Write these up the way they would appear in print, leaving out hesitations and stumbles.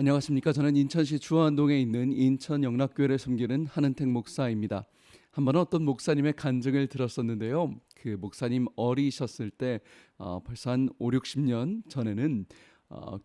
안녕하십니까. 저는 인천시 주안동에 있는 인천영락교회를 섬기는 한은택 목사입니다. 한 번은 어떤 목사님의 간증을 들었었는데요. 그 목사님 어리셨을 때 벌써 한 5, 60년 전에는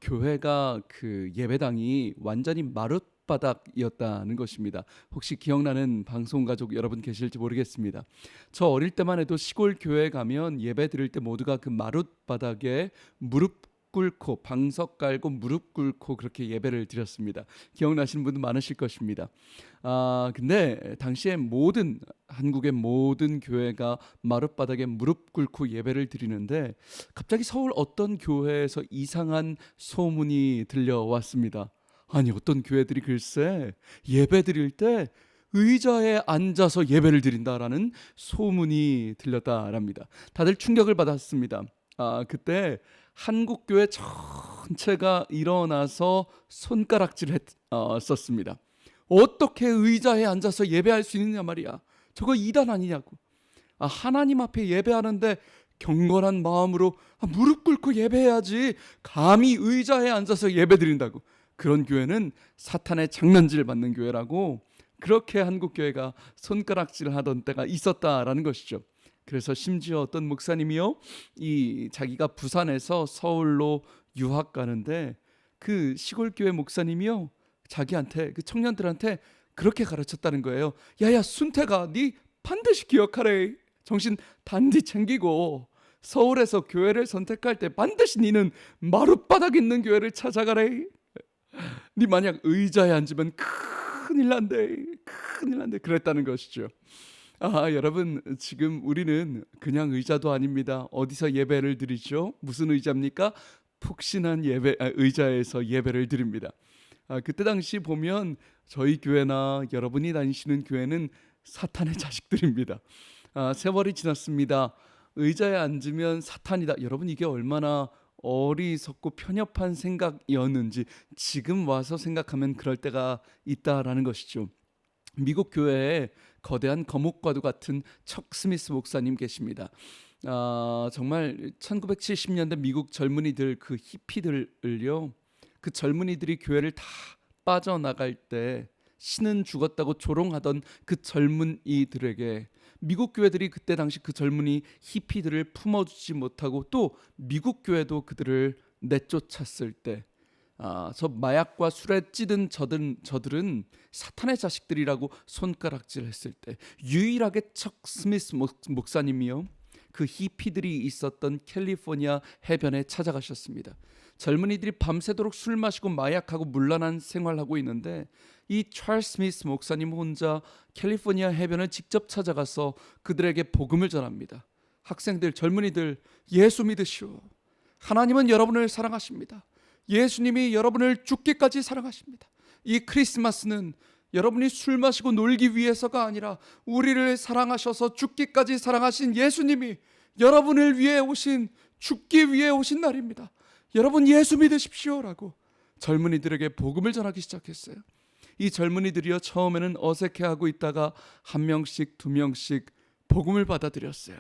교회가 그 예배당이 완전히 마룻바닥이었다는 것입니다. 혹시 기억나는 방송가족 여러분 계실지 모르겠습니다. 저 어릴 때만 해도 시골 교회 가면 예배 드릴 때 모두가 그 마룻바닥에 무릎 꿇고 방석 깔고 무릎 꿇고 그렇게 예배를 드렸습니다. 기억나시는 분도 많으실 것입니다. 근데 당시에 한국의 모든 교회가 마룻바닥에 무릎 꿇고 예배를 드리는데 갑자기 서울 어떤 교회에서 이상한 소문이 들려왔습니다. 아니, 어떤 교회들이 글쎄 예배 드릴 때 의자에 앉아서 예배를 드린다라는 소문이 들렸다랍니다. 다들 충격을 받았습니다. 그때 한국 교회 전체가 일어나서 손가락질 했었습니다. 어떻게 의자에 앉아서 예배할 수 있느냐 말이야. 저거 이단 아니냐고. 하나님 앞에 예배하는데 경건한 마음으로 무릎 꿇고 예배해야지. 감히 의자에 앉아서 예배 드린다고. 그런 교회는 사탄의 장난질 받는 교회라고, 그렇게 한국 교회가 손가락질 하던 때가 있었다라는 것이죠. 그래서 심지어 어떤 목사님이요, 이 자기가 부산에서 서울로 유학 가는데 그 시골 교회 목사님이요, 자기한테, 그 청년들한테 그렇게 가르쳤다는 거예요. 야야 순태가, 네 반드시 기억하래. 정신 단디 챙기고 서울에서 교회를 선택할 때 반드시 니는 마룻바닥 있는 교회를 찾아가래. 네 만약 의자에 앉으면 큰일 난대, 큰일 난대. 그랬다는 것이죠. 여러분, 지금 우리는 그냥 의자도 아닙니다. 어디서 예배를 드리죠? 무슨 의자입니까? 푹신한 의자에서 예배를 드립니다. 그때 당시 보면 저희 교회나 여러분이 다니시는 교회는 사탄의 자식들입니다. 세월이 지났습니다. 의자에 앉으면 사탄이다. 여러분, 이게 얼마나 어리석고 편협한 생각이었는지 지금 와서 생각하면 그럴 때가 있다라는 것이죠. 미국 교회에 거대한 거목과도 같은 척 스미스 목사님 계십니다. 정말 1970년대 미국 젊은이들, 그 히피들을요, 그 젊은이들이 교회를 다 빠져나갈 때 신은 죽었다고 조롱하던 그 젊은이들에게 미국 교회들이 그때 당시 그 젊은이 히피들을 품어주지 못하고 또 미국 교회도 그들을 내쫓았을 때, 저 마약과 술에 찌든 저들은 사탄의 자식들이라고 손가락질했을 때 유일하게 척 스미스 목사님이요, 그 히피들이 있었던 캘리포니아 해변에 찾아가셨습니다. 젊은이들이 밤새도록 술 마시고 마약하고 문란한 생활하고 있는데 이 찰스 스미스 목사님 혼자 캘리포니아 해변을 직접 찾아가서 그들에게 복음을 전합니다. 학생들, 젊은이들, 예수 믿으시오. 하나님은 여러분을 사랑하십니다. 예수님이 여러분을 죽기까지 사랑하십니다. 이 크리스마스는 여러분이 술 마시고 놀기 위해서가 아니라 우리를 사랑하셔서 죽기까지 사랑하신 예수님이 여러분을 위해 오신, 죽기 위해 오신 날입니다. 여러분 예수 믿으십시오라고 젊은이들에게 복음을 전하기 시작했어요. 이 젊은이들이요, 처음에는 어색해하고 있다가 한 명씩 두 명씩 복음을 받아들였어요.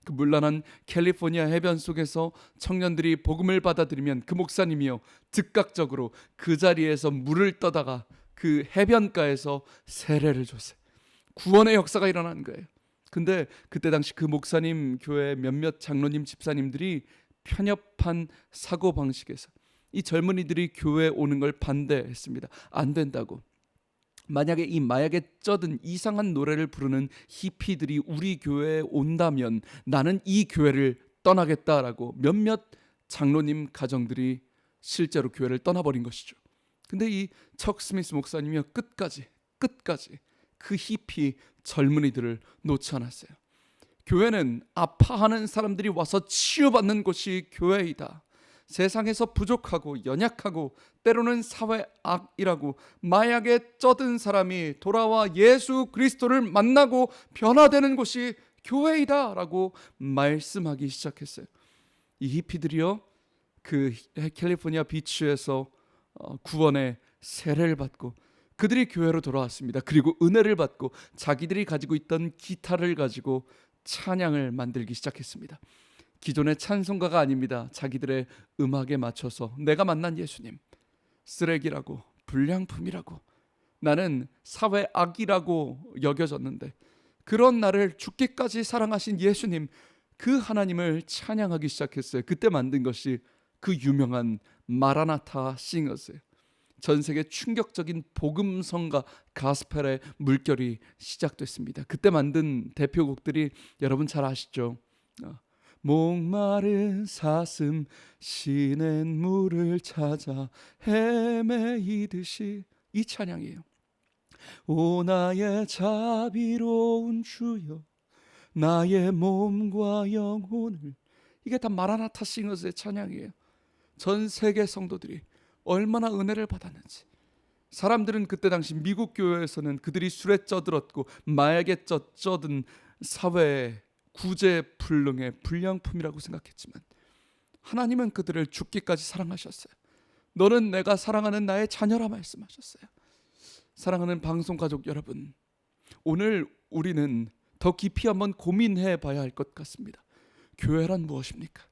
그 물란한 캘리포니아 해변 속에서 청년들이 복음을 받아들이면 그 목사님이요, 즉각적으로 그 자리에서 물을 떠다가 그 해변가에서 세례를 줬어요. 구원의 역사가 일어난 거예요. 근데 그때 당시 그 목사님 교회 몇몇 장로님 집사님들이 편협한 사고방식에서 이 젊은이들이 교회에 오는 걸 반대했습니다. 안 된다고. 만약에 이 마약에 쩌든 이상한 노래를 부르는 히피들이 우리 교회에 온다면 나는 이 교회를 떠나겠다라고 몇몇 장로님 가정들이 실제로 교회를 떠나버린 것이죠. 근데 이 척 스미스 목사님이 끝까지 그 히피 젊은이들을 놓지 않았어요. 교회는 아파하는 사람들이 와서 치유받는 곳이 교회이다. 세상에서 부족하고 연약하고 때로는 사회 악이라고 마약에 쩌든 사람이 돌아와 예수 그리스도를 만나고 변화되는 곳이 교회이다 라고 말씀하기 시작했어요. 이 히피들이요, 그 캘리포니아 비치에서 구원의 세례를 받고 그들이 교회로 돌아왔습니다. 그리고 은혜를 받고 자기들이 가지고 있던 기타를 가지고 찬양을 만들기 시작했습니다. 기존의 찬송가가 아닙니다. 자기들의 음악에 맞춰서 내가 만난 예수님, 쓰레기라고, 불량품이라고, 나는 사회 악이라고 여겨졌는데 그런 나를 죽기까지 사랑하신 예수님, 그 하나님을 찬양하기 시작했어요. 그때 만든 것이 그 유명한 마라나타 싱어스예요. 전 세계 충격적인 복음성가 가스펠의 물결이 시작됐습니다. 그때 만든 대표곡들이 여러분 잘 아시죠? 목마른 사슴 시냇 물을 찾아 헤매이듯이, 이 찬양이에요. 오 나의 자비로운 주여 나의 몸과 영혼을, 이게 다 마라나타 싱어스의 찬양이에요. 전 세계 성도들이 얼마나 은혜를 받았는지. 사람들은 그때 당시 미국 교회에서는 그들이 술에 쪄들었고 마약에 쪄든 사회의 구제불능의 불량품이라고 생각했지만 하나님은 그들을 죽기까지 사랑하셨어요. 너는 내가 사랑하는 나의 자녀라 말씀하셨어요. 사랑하는 방송가족 여러분, 오늘 우리는 더 깊이 한번 고민해 봐야 할 것 같습니다. 교회란 무엇입니까?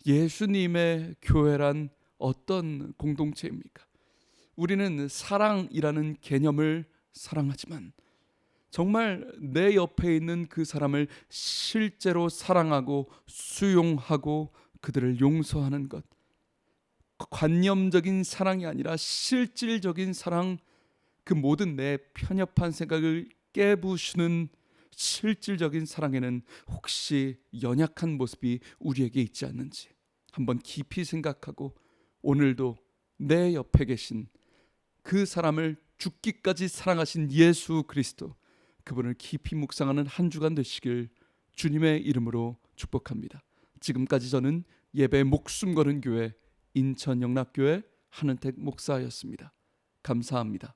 예수님의 교회란 어떤 공동체입니까? 우리는 사랑이라는 개념을 사랑하지만 정말 내 옆에 있는 그 사람을 실제로 사랑하고 수용하고 그들을 용서하는 것, 관념적인 사랑이 아니라 실질적인 사랑, 그 모든 내 편협한 생각을 깨부수는 실질적인 사랑에는 혹시 연약한 모습이 우리에게 있지 않는지 한번 깊이 생각하고 오늘도 내 옆에 계신 그 사람을 죽기까지 사랑하신 예수 그리스도, 그분을 깊이 묵상하는 한 주간 되시길 주님의 이름으로 축복합니다. 지금까지 저는 예배 목숨 거는 교회 인천영락교회 한은택 목사였습니다. 감사합니다.